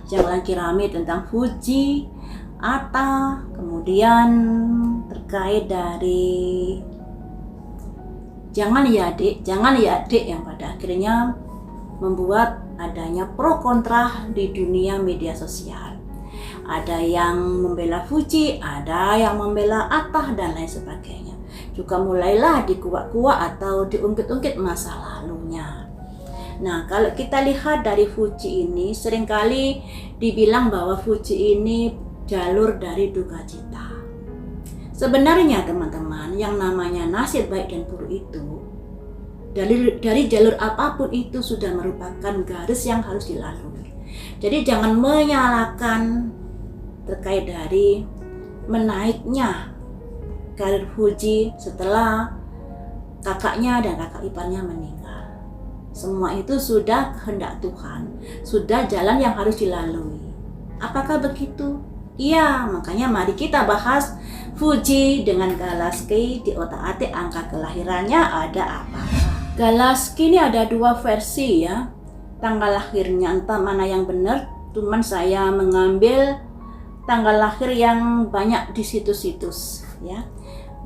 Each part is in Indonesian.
Jangan kira tentang Fuji, Atta, kemudian terkait dari jangan ya adik yang pada akhirnya membuat adanya pro kontra di dunia media sosial. Ada yang membela Fuji, ada yang membela Atta dan lain sebagainya. Juga mulailah dikuak-kuak atau diungkit-ungkit masa lalunya. Nah, kalau kita lihat dari Fuji ini, seringkali dibilang bahwa Fuji ini jalur dari duka cita. Sebenarnya teman-teman, yang namanya nasib baik dan buruk itu dari jalur apapun itu sudah merupakan garis yang harus dilalui. Jadi jangan menyalahkan terkait dari menaiknya karir Fuji setelah kakaknya dan kakak iparnya meninggal. Semua itu sudah kehendak Tuhan, sudah jalan yang harus dilalui. Apakah begitu? Iya, makanya mari kita bahas Fuji dengan Galaski di otak-atik angka kelahirannya ada apa. Galaski ini ada dua versi ya. Tanggal lahirnya entah mana yang benar, cuman saya mengambil tanggal lahir yang banyak di situs-situs ya.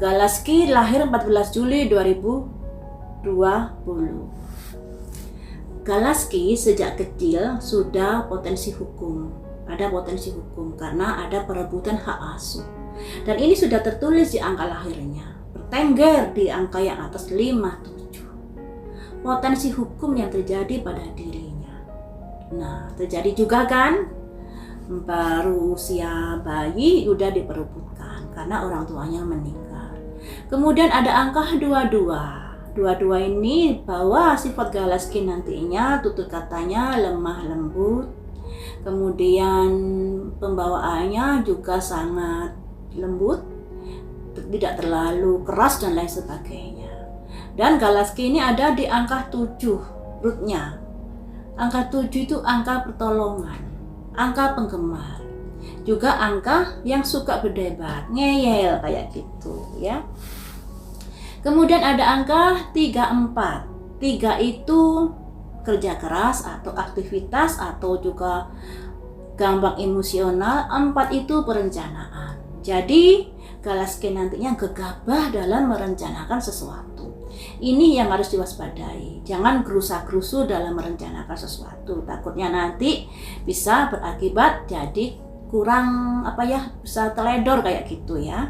Galaski lahir 14 Juli 2020. Galaski sejak kecil sudah potensi hukum. Ada potensi hukum karena ada perebutan hak asuh. Dan ini sudah tertulis di angka lahirnya. Bertengger di angka yang atas 57. Potensi hukum yang terjadi pada dirinya. Nah, terjadi juga kan? Baru usia bayi udah diperebutkan karena orang tuanya meninggal. Kemudian ada angka 22. 22 ini bahwa sifat Galaski nantinya tutur katanya lemah lembut. Kemudian pembawaannya juga sangat lembut, tidak terlalu keras dan lain sebagainya. Dan Galaski ini ada di angka 7 rootnya. Angka 7 itu angka pertolongan, angka penggemar, juga angka yang suka berdebat, ngeyel kayak gitu ya. Kemudian ada angka 34. 3 itu kerja keras atau aktivitas atau juga gampang emosional. 4 itu perencanaan. Jadi Galaski nantinya gegabah dalam merencanakan sesuatu. Ini yang harus diwaspadai. Jangan gerusa-gerusu dalam merencanakan sesuatu. Takutnya nanti bisa berakibat jadi kurang bisa teledor kayak gitu ya.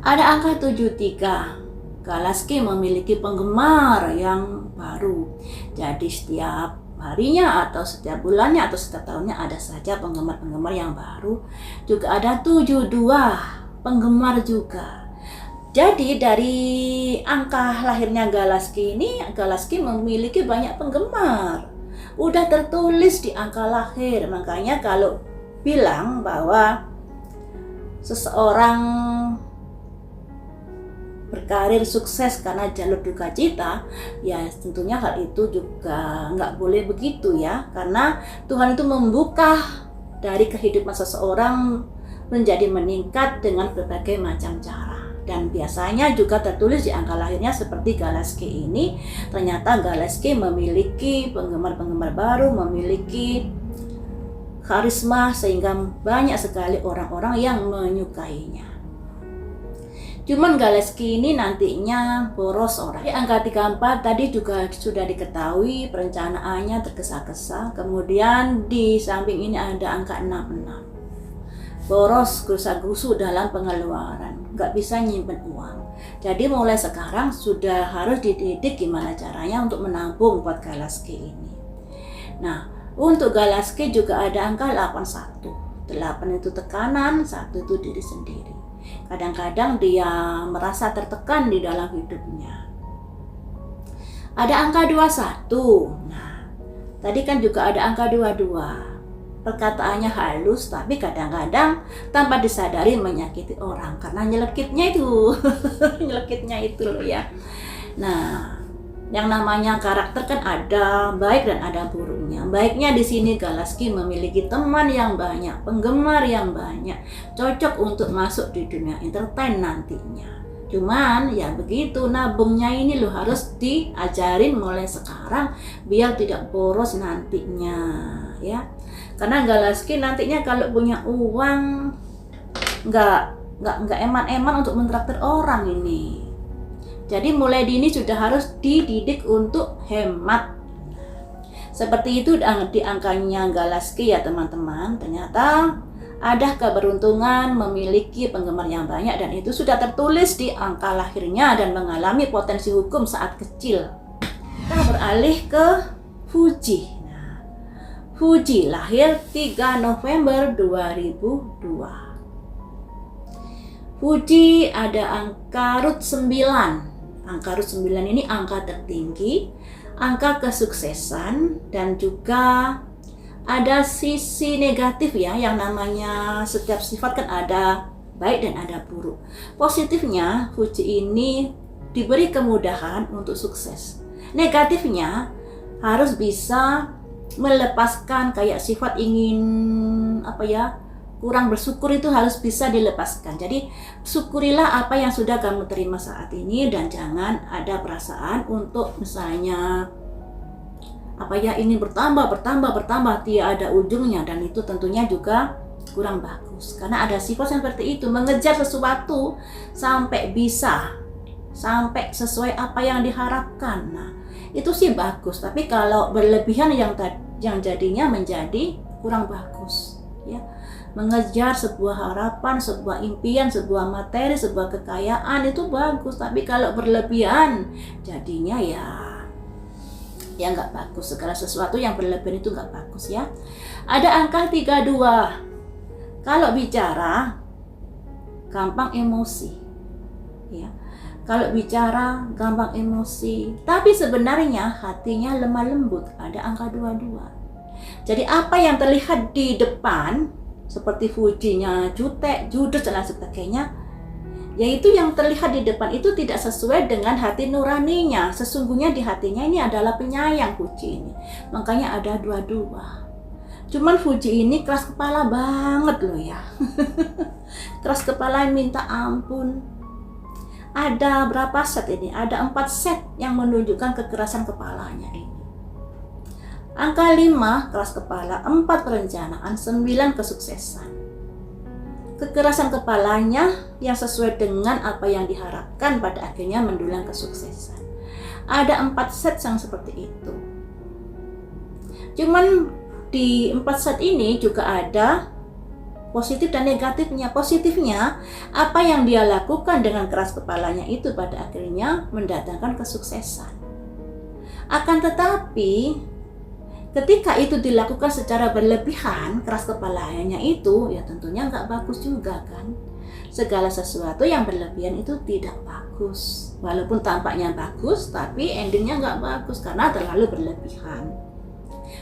Ada angka 73. Galaski memiliki penggemar yang baru. Jadi setiap harinya atau setiap bulannya atau setiap tahunnya ada saja penggemar-penggemar yang baru. Juga ada 72 penggemar juga. Jadi dari angka lahirnya Galaski ini, Galaski memiliki banyak penggemar. Udah tertulis di angka lahir. Makanya kalau bilang bahwa seseorang berkarir sukses karena jalur duka cita, ya tentunya hal itu juga nggak boleh begitu ya. Karena Tuhan itu membuka dari kehidupan seseorang menjadi meningkat dengan berbagai macam cara. Dan biasanya juga tertulis di angka lahirnya seperti Galaski ini. Ternyata Galaski memiliki penggemar-penggemar baru, memiliki karisma sehingga banyak sekali orang-orang yang menyukainya. Cuman Galaski ini nantinya boros orang. Di angka 34 tadi juga sudah diketahui perencanaannya tergesa-gesa. Kemudian di samping ini ada angka 66. Boros, gerusa-gerusu dalam pengeluaran, nggak bisa nyimpen uang. Jadi mulai sekarang sudah harus dididik gimana caranya untuk menabung buat Galaski ini. Nah, untuk Galaski juga ada angka 81. 8 itu tekanan, 1 itu diri sendiri. Kadang-kadang dia merasa tertekan di dalam hidupnya. Ada angka 21. Nah, tadi kan juga ada angka 22. Perkataannya halus tapi kadang-kadang tanpa disadari menyakiti orang karena nyelekitnya itu nyelekitnya itu loh ya. Nah, yang namanya karakter kan ada baik dan ada buruknya. Baiknya di sini Galaski memiliki teman yang banyak, penggemar yang banyak, cocok untuk masuk di dunia entertain nantinya. Cuman ya begitu, nabungnya ini loh harus diajarin mulai sekarang biar tidak boros nantinya ya. Karena Galaski nantinya kalau punya uang nggak eman-eman untuk mentraktir orang ini. Jadi mulai dini sudah harus dididik untuk hemat. Seperti itu di angkanya Galaski ya teman-teman. Ternyata ada keberuntungan memiliki penggemar yang banyak dan itu sudah tertulis di angka lahirnya dan mengalami potensi hukum saat kecil. Kita beralih ke Fuji. Nah, Fuji lahir 3 November 2002. Fuji ada angka root 9. Angka root 9 ini angka tertinggi, angka kesuksesan, dan juga ada sisi negatif ya, yang namanya setiap sifat kan ada baik dan ada buruk. Positifnya, Fuji ini diberi kemudahan untuk sukses. Negatifnya, harus bisa melepaskan kayak sifat ingin kurang bersyukur itu harus bisa dilepaskan. Jadi syukurilah apa yang sudah kamu terima saat ini dan jangan ada perasaan untuk misalnya ini bertambah tidak ada ujungnya, dan itu tentunya juga kurang bagus karena ada sifat seperti itu, mengejar sesuatu sampai sesuai apa yang diharapkan. Nah, itu sih bagus, tapi kalau berlebihan yang jadinya menjadi kurang bagus ya. Mengejar sebuah harapan, sebuah impian, sebuah materi, sebuah kekayaan itu bagus, tapi kalau berlebihan jadinya ya nggak bagus. Segala sesuatu yang berlebihan itu nggak bagus ya. Ada angka 32. Kalau bicara gampang emosi ya. Kalau bicara gampang emosi, tapi sebenarnya hatinya lemah lembut. Ada angka 22. Jadi apa yang terlihat di depan seperti Fujinya jutek, judes dan lain sebagainya, yaitu yang terlihat di depan itu tidak sesuai dengan hati nuraninya. Sesungguhnya di hatinya ini adalah penyayang Fuji ini. Makanya ada 22. Cuman Fuji ini keras kepala banget loh ya. Keras kepala minta ampun. Ada berapa set ini? Ada 4 set yang menunjukkan kekerasan kepalanya ini. Angka 5 keras kepala, 4 perencanaan, 9 kesuksesan. Kekerasan kepalanya yang sesuai dengan apa yang diharapkan pada akhirnya mendulang kesuksesan. Ada 4 set yang seperti itu. Cuman di 4 set ini juga ada positif dan negatifnya. Positifnya, apa yang dia lakukan dengan keras kepalanya itu pada akhirnya mendatangkan kesuksesan. Akan tetapi ketika itu dilakukan secara berlebihan, keras kepalanya itu ya tentunya nggak bagus juga kan. Segala sesuatu yang berlebihan itu tidak bagus. Walaupun tampaknya bagus, tapi endingnya nggak bagus karena terlalu berlebihan.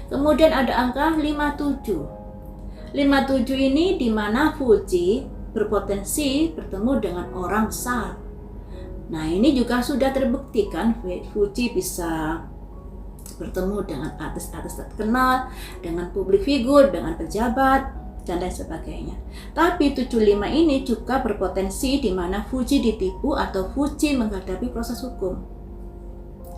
Kemudian ada angka 57. 57 ini di mana Fuji berpotensi bertemu dengan orang besar. Nah, ini juga sudah terbuktikan Fuji bisa bertemu dengan artis-artis terkenal, dengan publik figur, dengan pejabat, dan lain sebagainya. Tapi 75 ini juga berpotensi di mana Fuji ditipu atau Fuji menghadapi proses hukum.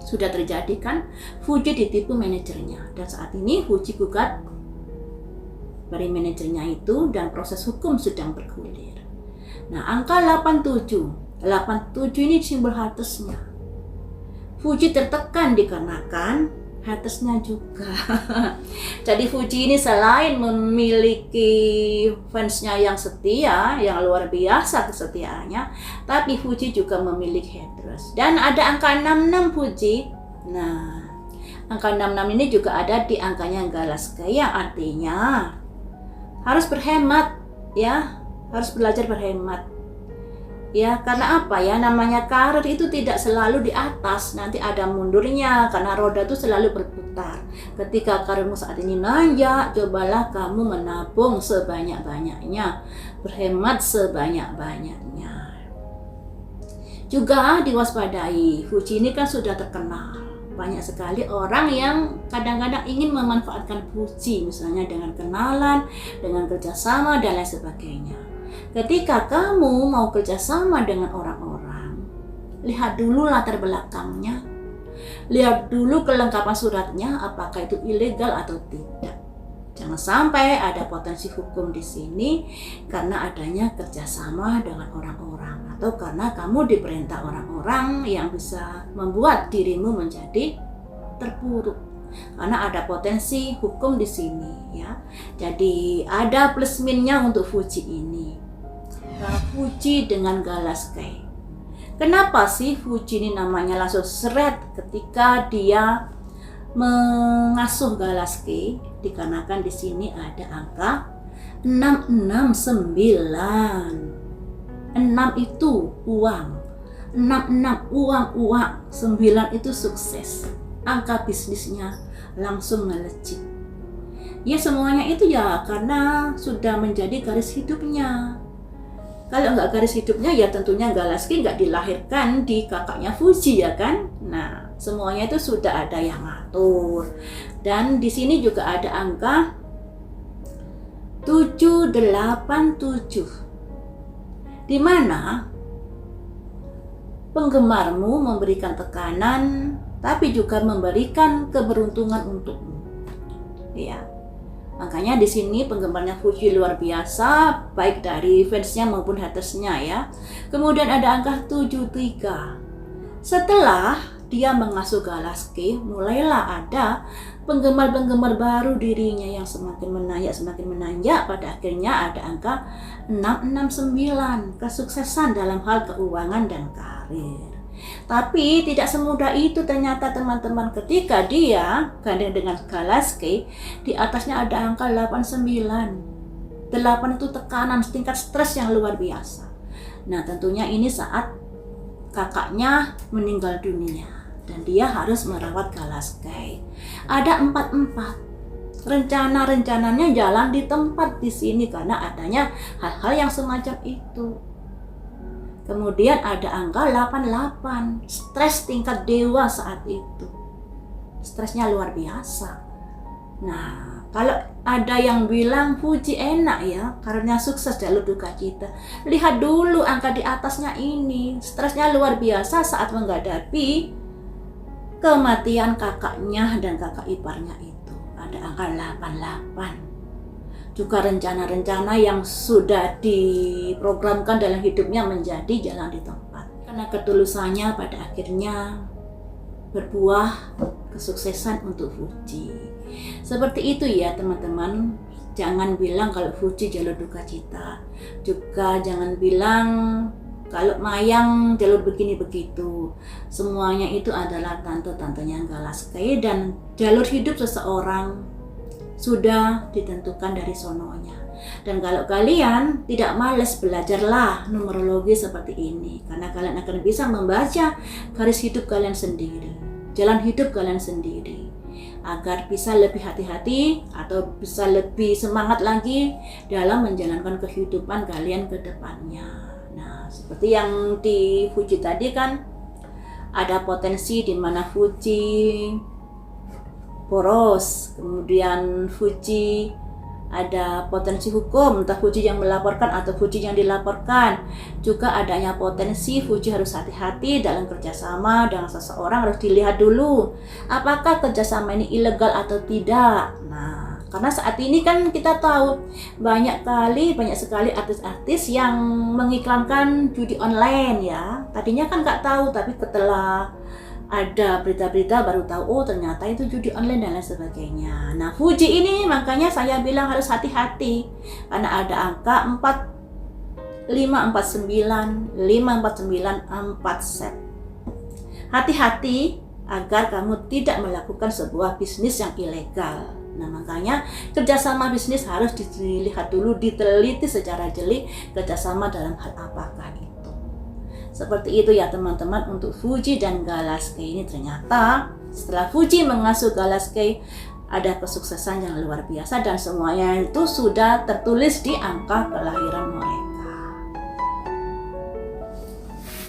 Sudah terjadi kan, Fuji ditipu manajernya, dan saat ini Fuji gugat dari manajernya itu dan proses hukum sedang bergulir. Nah, angka 87. 87 ini simbol hatesnya. Fuji tertekan dikarenakan hatesnya juga. Jadi Fuji ini selain memiliki fansnya yang setia, yang luar biasa kesetiaannya, tapi Fuji juga memiliki haters. Dan ada angka 66 Fuji. Nah, angka 66 ini juga ada di angkanya Galaski, yang artinya harus berhemat ya, harus belajar berhemat. Ya, karena apa ya, namanya karir itu tidak selalu di atas, nanti ada mundurnya karena roda itu selalu berputar. Ketika karirmu saat ini nanjak, cobalah kamu menabung sebanyak-banyaknya, berhemat sebanyak-banyaknya. Juga diwaspadai, Fuji ini kan sudah terkenal. Banyak sekali orang yang kadang-kadang ingin memanfaatkan Fuji, misalnya dengan kenalan, dengan kerjasama, dan lain sebagainya. Ketika kamu mau kerjasama dengan orang-orang, lihat dulu latar belakangnya, lihat dulu kelengkapan suratnya, apakah itu ilegal atau tidak. Jangan sampai ada potensi hukum di sini karena adanya kerjasama dengan orang-orang atau karena kamu diperintah orang-orang yang bisa membuat dirimu menjadi terpuruk. Karena ada potensi hukum di sini ya. Jadi ada plus minusnya untuk Fuji ini. Nah, Fuji dengan Galaskei. Kenapa sih Fuji ini namanya langsung seret ketika dia mengasuh Galaskei? Dikarenakan di sini ada angka 669. 6 itu uang. 66 uang. 9 itu sukses. Angka bisnisnya langsung melejit. Ya semuanya itu ya karena sudah menjadi garis hidupnya. Kalau nggak garis hidupnya ya tentunya Galaskei nggak dilahirkan di kakaknya Fuji ya kan. Nah semuanya itu sudah ada yang ngatur. Dan di sini juga ada angka 787. Di mana penggemarmu memberikan tekanan tapi juga memberikan keberuntungan untukmu. Ya. Makanya di sini penggemarnya Fuji luar biasa, baik dari fansnya maupun hatersnya ya. Kemudian ada angka 73. Setelah dia mengasuh Galaskei, mulailah ada penggemar-penggemar baru dirinya yang semakin menanjak. Pada akhirnya ada angka 669, kesuksesan dalam hal keuangan dan karir. Tapi tidak semudah itu ternyata teman-teman, ketika dia gandeng dengan Galaskei, di atasnya ada angka 89. 8 itu tekanan, tingkat stres yang luar biasa. Nah tentunya ini saat kakaknya meninggal dunia dan dia harus merawat Galaskei. Ada 44. Rencananya jalan di tempat di sini karena adanya hal-hal yang semacam itu. Kemudian ada angka 88, stres tingkat dewa saat itu. Stresnya luar biasa. Nah, kalau ada yang bilang Fuji enak ya, karena sukses jalur duka cita. Lihat dulu angka di atasnya ini, stresnya luar biasa saat menghadapi kematian kakaknya dan kakak iparnya itu. Ada angka 88. Juga rencana-rencana yang sudah diprogramkan dalam hidupnya menjadi jalan di tempat. Karena ketulusannya pada akhirnya berbuah kesuksesan untuk Fuji. Seperti itu ya teman-teman. Jangan bilang kalau Fuji jalur duka cita. Juga jangan bilang kalau Mayang jalur begini begitu. Semuanya itu adalah tante-tantenya Galaskei dan jalur hidup seseorang sudah ditentukan dari sononya. Dan kalau kalian tidak malas, belajarlah numerologi seperti ini karena kalian akan bisa membaca garis hidup kalian sendiri, jalan hidup kalian sendiri, agar bisa lebih hati-hati atau bisa lebih semangat lagi dalam menjalankan kehidupan kalian ke depannya. Nah, seperti yang di Fuji tadi kan ada potensi di mana Fuji poros, kemudian Fuji ada potensi hukum, entah Fuji yang melaporkan atau Fuji yang dilaporkan. Juga adanya potensi Fuji harus hati-hati dalam kerjasama dengan seseorang, harus dilihat dulu apakah kerjasama ini ilegal atau tidak. Nah, karena saat ini kan kita tahu banyak sekali artis-artis yang mengiklankan judi online ya. Tadinya kan nggak tahu, tapi setelah ada berita-berita baru tahu, oh ternyata itu judi online dan lain sebagainya. Nah Fuji ini makanya saya bilang harus hati-hati karena ada angka 4549, 549, 4 set. Hati-hati agar kamu tidak melakukan sebuah bisnis yang ilegal. Nah makanya kerjasama bisnis harus dilihat dulu, diteliti secara jeli kerjasama dalam hal apakah itu. Seperti itu ya teman-teman untuk Fuji dan Galaskei ini. Ternyata setelah Fuji mengasuh Galaskei ada kesuksesan yang luar biasa dan semuanya itu sudah tertulis di angka kelahiran mereka.